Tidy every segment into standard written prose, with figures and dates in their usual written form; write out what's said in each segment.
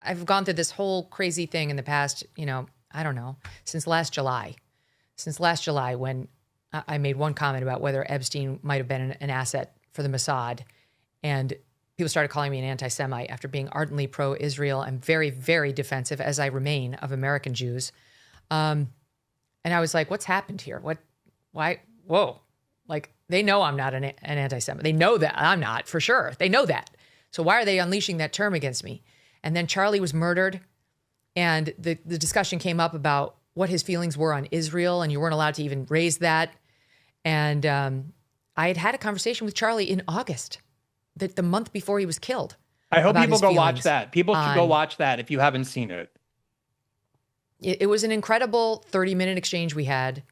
I've gone through this whole crazy thing in the past, I don't know, since last July. Since last July, when I made one comment about whether Epstein might have been an asset for the Mossad, and people started calling me an anti-Semite after being ardently pro-Israel and very, very defensive, as I remain, of American Jews. And I was like, what's happened here? Why? Whoa. Like, they know I'm not an anti-Semite. They know that I'm not, for sure. They know that. So why are they unleashing that term against me? And then Charlie was murdered, and the discussion came up about what his feelings were on Israel, and you weren't allowed to even raise that. And I had a conversation with Charlie in August, the month before he was killed. I hope people go watch that. People should go watch that if you haven't seen it. It was an incredible 30-minute exchange we had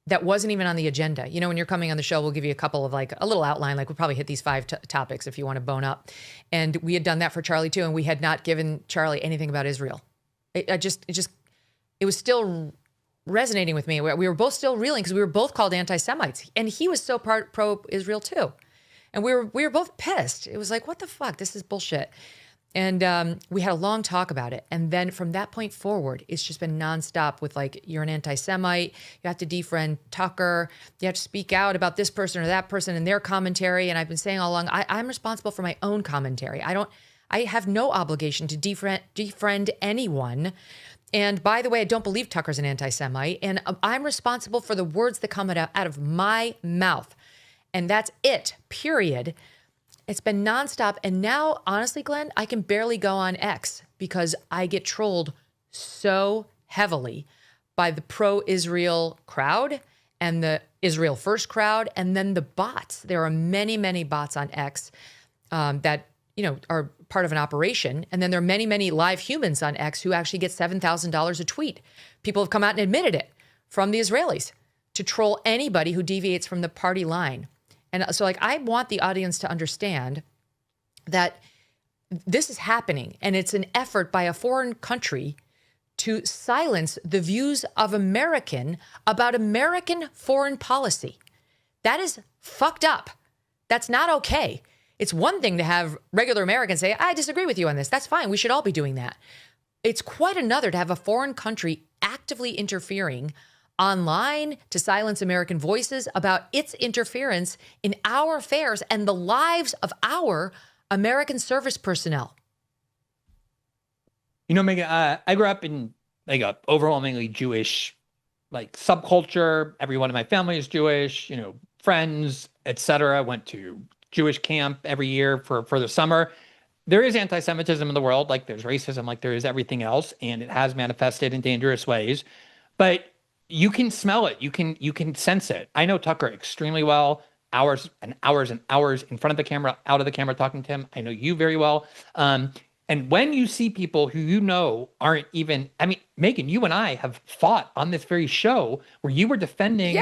that wasn't even on the agenda. When you're coming on the show, we'll give you a couple of a little outline, we'll probably hit these 5 topics if you want to bone up. And we had done that for Charlie too. And we had not given Charlie anything about Israel. It was still resonating with me. We were both still reeling because we were both called anti-Semites, and he was so pro-Israel too. And we were both pissed. It was like, what the fuck? This is bullshit. And we had a long talk about it. And then from that point forward, it's just been nonstop with you're an anti-Semite. You have to defriend Tucker. You have to speak out about this person or that person and their commentary. And I've been saying all along, I'm responsible for my own commentary. I have no obligation to defriend anyone. And by the way, I don't believe Tucker's an anti-Semite. And I'm responsible for the words that come out of my mouth. And that's it, period. It's been nonstop. And now, honestly, Glenn, I can barely go on X because I get trolled so heavily by the pro-Israel crowd and the Israel First crowd, and then the bots. There are many, many bots on X that, are part of an operation. And then there are many, many live humans on X who actually get $7,000 a tweet. People have come out and admitted it from the Israelis to troll anybody who deviates from the party line. And so I want the audience to understand that this is happening, and it's an effort by a foreign country to silence the views of American about American foreign policy. That is fucked up. That's not okay. It's one thing to have regular Americans say, I disagree with you on this. That's fine. We should all be doing that. It's quite another to have a foreign country actively interfering online to silence American voices about its interference in our affairs and the lives of our American service personnel. Megyn, I grew up in a overwhelmingly Jewish subculture. Everyone in my family is Jewish, friends, etc. Went to Jewish camp every year for the summer. There is anti-Semitism in the world, there's racism, there is everything else, and it has manifested in dangerous ways. But you can smell it. You can sense it. I know Tucker extremely well, hours and hours and hours in front of the camera, out of the camera, talking to him. I know you very well. And when you see people who aren't even, Megyn, you and I have fought on this very show where you were defending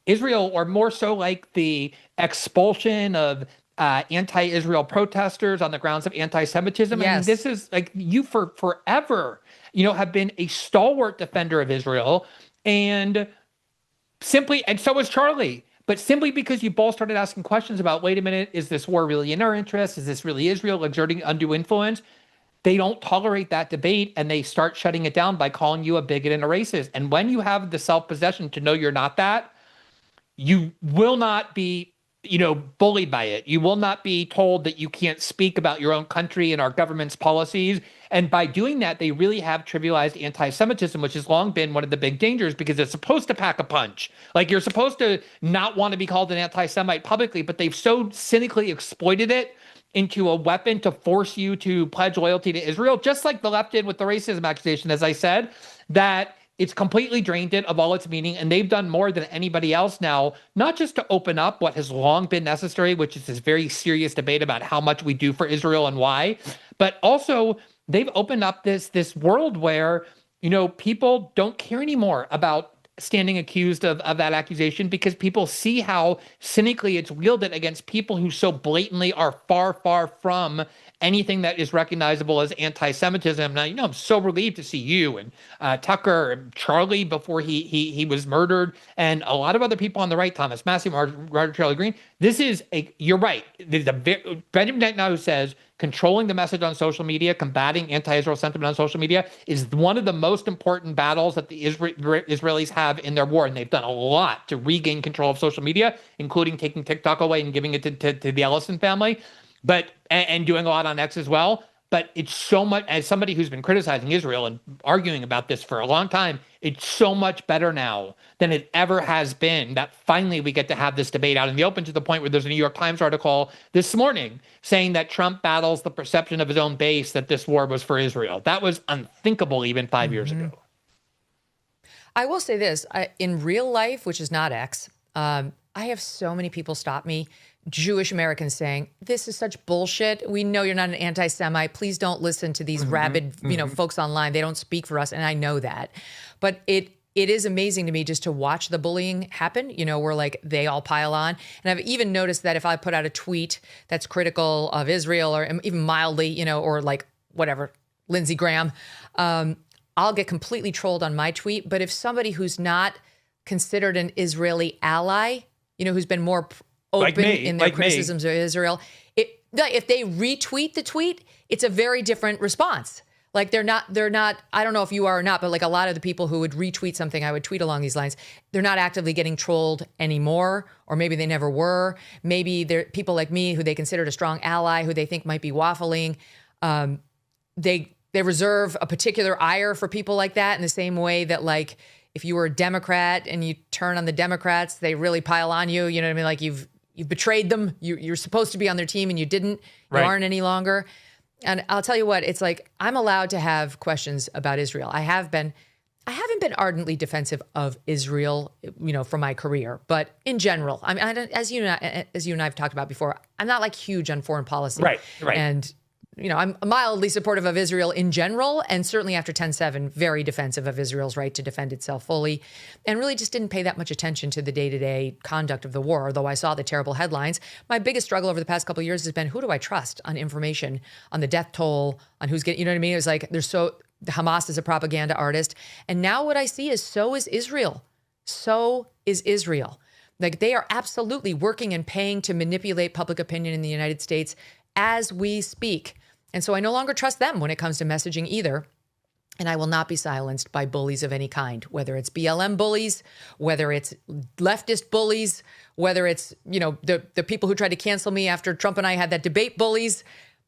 Israel, or more so the expulsion of anti-Israel protesters on the grounds of anti-Semitism. Yes. This is you for forever, have been a stalwart defender of Israel. And so was Charlie. But simply because you both started asking questions about, wait a minute, is this war really in our interest? Is this really Israel exerting undue influence? They don't tolerate that debate, and they start shutting it down by calling you a bigot and a racist. And when you have the self-possession to know you're not that, you will not be bullied by it. You will not be told that you can't speak about your own country and our government's policies. And by doing that, they really have trivialized anti-Semitism, which has long been one of the big dangers because it's supposed to pack a punch. You're supposed to not want to be called an anti-Semite publicly, but they've so cynically exploited it into a weapon to force you to pledge loyalty to Israel, just like the left did with the racism accusation, as I said, that it's completely drained it of all its meaning. And they've done more than anybody else now, not just to open up what has long been necessary, which is this very serious debate about how much we do for Israel and why, but also they've opened up this world where, people don't care anymore about standing accused of that accusation because people see how cynically it's wielded against people who so blatantly are far, far from anything that is recognizable as anti-Semitism. Now, I'm so relieved to see you and Tucker and Charlie before he was murdered, and a lot of other people on the right, Thomas Massey, Marjorie Taylor Greene. You're right. Benjamin Netanyahu says controlling the message on social media, combating anti-Israel sentiment on social media is one of the most important battles that the Israelis have in their war. And they've done a lot to regain control of social media, including taking TikTok away and giving it to the Ellison family, and doing a lot on X as well. But it's so much, as somebody who's been criticizing Israel and arguing about this for a long time, it's so much better now than it ever has been that finally we get to have this debate out in the open, to the point where there's a New York Times article this morning saying that Trump battles the perception of his own base that this war was for Israel. That was unthinkable even 5 years ago. I will say this, in real life, which is not X, I have so many people stop me, Jewish Americans, saying, this is such bullshit. We know you're not an anti-Semite. Please don't listen to these rabid, folks online. They don't speak for us. And I know that. But it is amazing to me just to watch the bullying happen, where like they all pile on. And I've even noticed that if I put out a tweet that's critical of Israel, or even mildly, or like whatever, Lindsey Graham, I'll get completely trolled on my tweet. But if somebody who's not considered an Israeli ally, who's been more open in their criticisms of Israel, if they retweet the tweet, it's a very different response. Like they're not, I don't know if you are or not, but like a lot of the people who would retweet something I would tweet along these lines, they're not actively getting trolled anymore, or maybe they never were. Maybe they're people like me who they considered a strong ally, who they think might be waffling. They reserve a particular ire for people like that, in the same way that, like, if you were a Democrat and you turn on the Democrats, they really pile on you. You know what I mean? Like you've betrayed them. You're supposed to be on their team and you didn't. You aren't any longer. And I'll tell you what, it's like I'm allowed to have questions about Israel. I haven't been ardently defensive of Israel, for my career, but in general, I mean, as you and I have talked about before, I'm not like huge on foreign policy. Right. And I'm mildly supportive of Israel in general, and certainly after 10/7, very defensive of Israel's right to defend itself fully, and really just didn't pay that much attention to the day-to-day conduct of the war, although I saw the terrible headlines. My biggest struggle over the past couple of years has been, who do I trust on information, on the death toll, on who's getting, you know what I mean? It was like, Hamas is a propaganda artist. And now what I see is, so is Israel. So is Israel. Like, they are absolutely working and paying to manipulate public opinion in the United States as we speak. And so I no longer trust them when it comes to messaging either. And I will not be silenced by bullies of any kind, whether it's BLM bullies, whether it's leftist bullies, whether it's, the people who tried to cancel me after Trump and I had that debate bullies,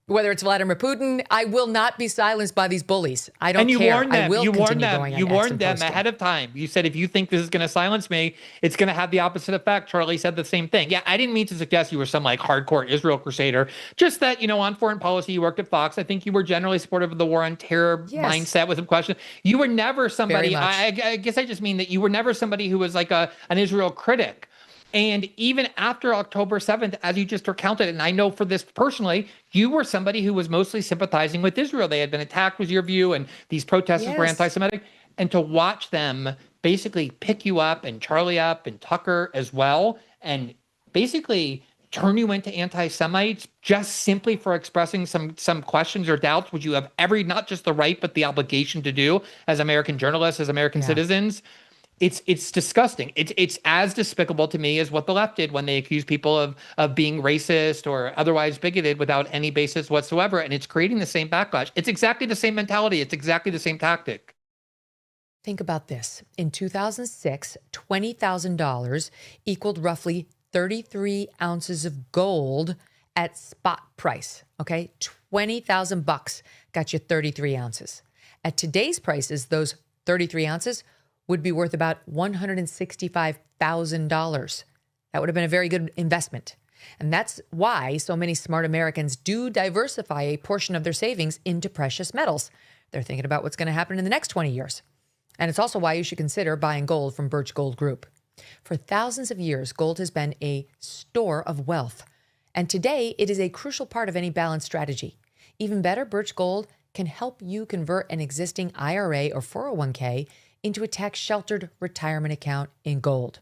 whether it's Vladimir Putin. I will not be silenced by these bullies. I don't care. And you warned them. You warned them ahead of time. You said, if you think this is going to silence me, it's going to have the opposite effect. Charlie said the same thing. Yeah, I didn't mean to suggest you were some like hardcore Israel crusader. Just that, on foreign policy, you worked at Fox. I think you were generally supportive of the war on terror mindset with some question. You were never somebody, I guess I just mean that you were never somebody who was like an Israel critic. And even after October 7th, as you just recounted, and I know for this personally, you were somebody who was mostly sympathizing with Israel. They had been attacked, was your view, and these protesters were anti-Semitic. And to watch them basically pick you up, and Charlie up, and Tucker as well, and basically turn you into anti-Semites just simply for expressing some questions or doubts, which you have not just the right, but the obligation to do as American journalists, as American citizens. It's disgusting. It's as despicable to me as what the left did when they accused people of being racist or otherwise bigoted without any basis whatsoever. And it's creating the same backlash. It's exactly the same mentality. It's exactly the same tactic. Think about this. In 2006, $20,000 equaled roughly 33 ounces of gold at spot price. Okay, $20,000 got you 33 ounces. At today's prices, those 33 ounces would be worth about $165,000. That would have been a very good investment. And that's why so many smart Americans do diversify a portion of their savings into precious metals. They're thinking about what's going to happen in the next 20 years. And it's also why you should consider buying gold from Birch Gold Group. For thousands of years, gold has been a store of wealth. And today, it is a crucial part of any balanced strategy. Even better, Birch Gold can help you convert an existing IRA or 401k into a tax-sheltered retirement account in gold.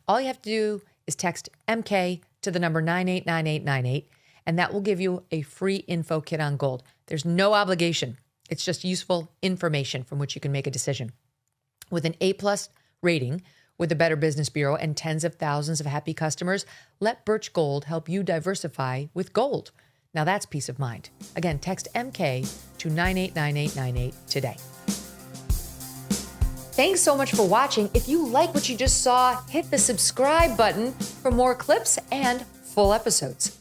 All you have to do is text MK to the number 989898, and that will give you a free info kit on gold. There's no obligation. It's just useful information from which you can make a decision. With an A+ rating with the Better Business Bureau and tens of thousands of happy customers, let Birch Gold help you diversify with gold. Now that's peace of mind. Again, text MK to 989898 today. Thanks so much for watching. If you like what you just saw, hit the subscribe button for more clips and full episodes.